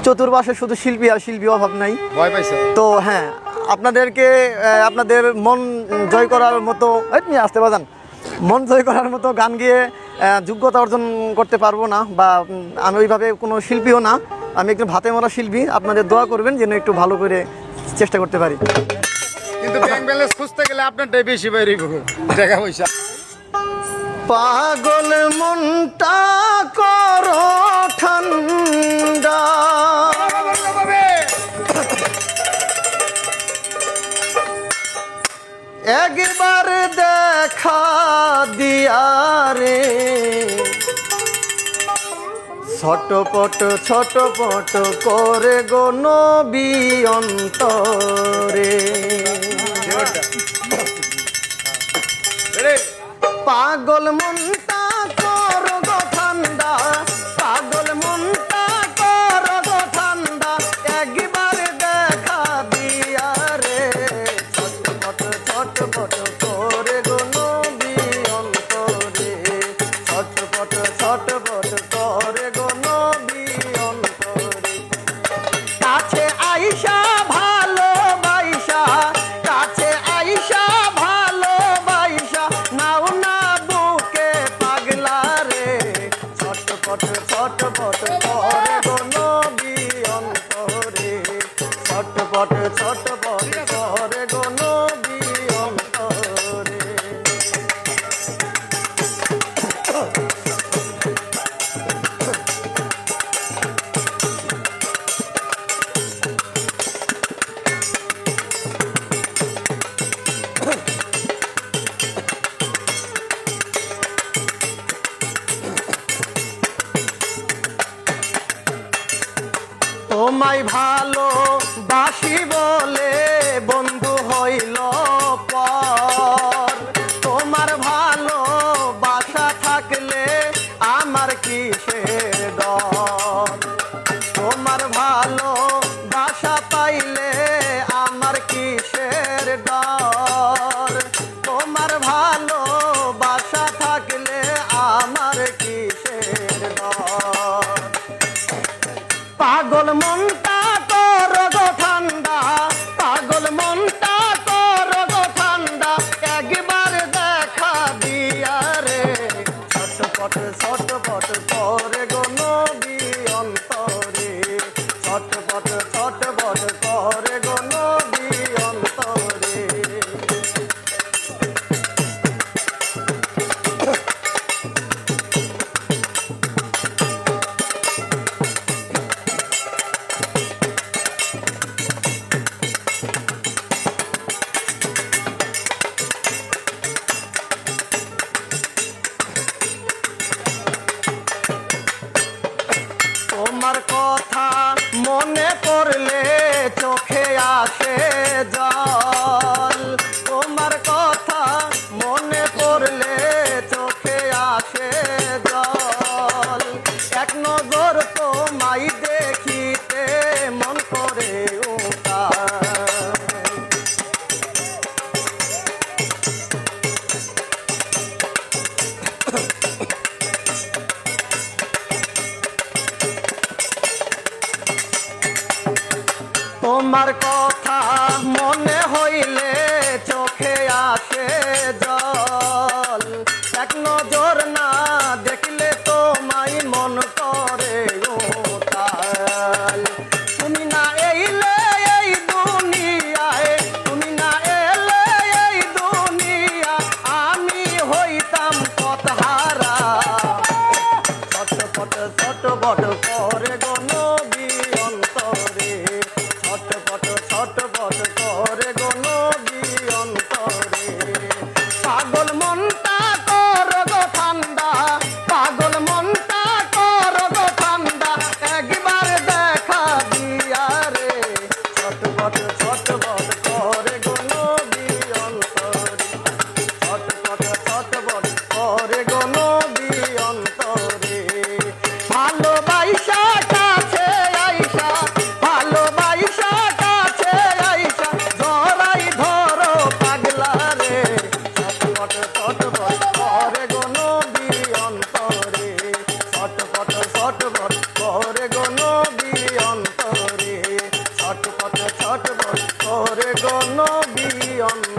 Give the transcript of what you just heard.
চতুর্পাশে শুধু শিল্পী আর শিল্পী, অভাব নাই। ভয় পাইছে তো হ্যাঁ, আপনাদেরকে আপনাদের মন জয় করার মতো নিয়ে আসতে পারেন, মন জয় করার মতো গান গিয়ে যোগ্যতা অর্জন করতে পারবো না, বা আমি ওইভাবে কোনো শিল্পীও না, আমি একটু ভাতে মরা শিল্পী। আপনাদের দোয়া করবেন যেন একটু ভালো করে চেষ্টা করতে পারি। কিন্তু ব্যাংক ব্যালেন্স খুঁজতে গেলে আপনারটাই বেশি বাইরে টাকা পয়সা। পাগল মনটা করো ঠান্ডা, একবার দেখা দিয়া রে, ছটপট করে গো নবী অন্তরে। পাগল মনটা করো গো ঠান্ডা, পাগল মনটা করো গো ঠান্ডা, একবার দেখা দিয়া রে, ছটপট করে গো নবী অন্তরে, ছটপট করে গো নবী অন্তরে। কাছে আইসা ভালোবাইসা, কাছে আইসা ভালোবাইসা, নাও না বুকে পাগলা রে, ছটপট করে গো নবী অন্তরে, ছটপট করে গো নবী অন্তরে। তোমায় ভালো বাসি বলে বন্ধু হইল পর, তোমার ভালো বাসা থাকলে আমার কিসের ডর, তোমার ভালো বাসা পাইলে আমার কিসের ডর, তোমার ভালো বাসা থাকলে আমার কিসের ডর। পাগল মনটা করো গো ঠান্ডা, পাগল মনটা করো গো ঠান্ডা, একবার দেখা দিয়া রে, ছটপট করে গো নবী অন্তরে, ছটপট করে গো নবী অন্তরে। তোমার কথা মনে পড়লে চোখে আসে জল, তোমার কথা মনে পড়লে চোখে আসে জল, এক নজর তোমায় দেখিতে মন করে উতাল। তোমার কথা মনে হইলে চোখে আসে জল, এক নজর না দেখলে তোমায় মন করে উতাল। তুমি না এলে এই দুনিয়ায়, তুমি না এলে এই দুনিয়া, আমি হইতাম পথহারা, ছটপট করে গো নবী অন্তরে, ছটপট করে গো নবী অন্তরে। নবী অন্য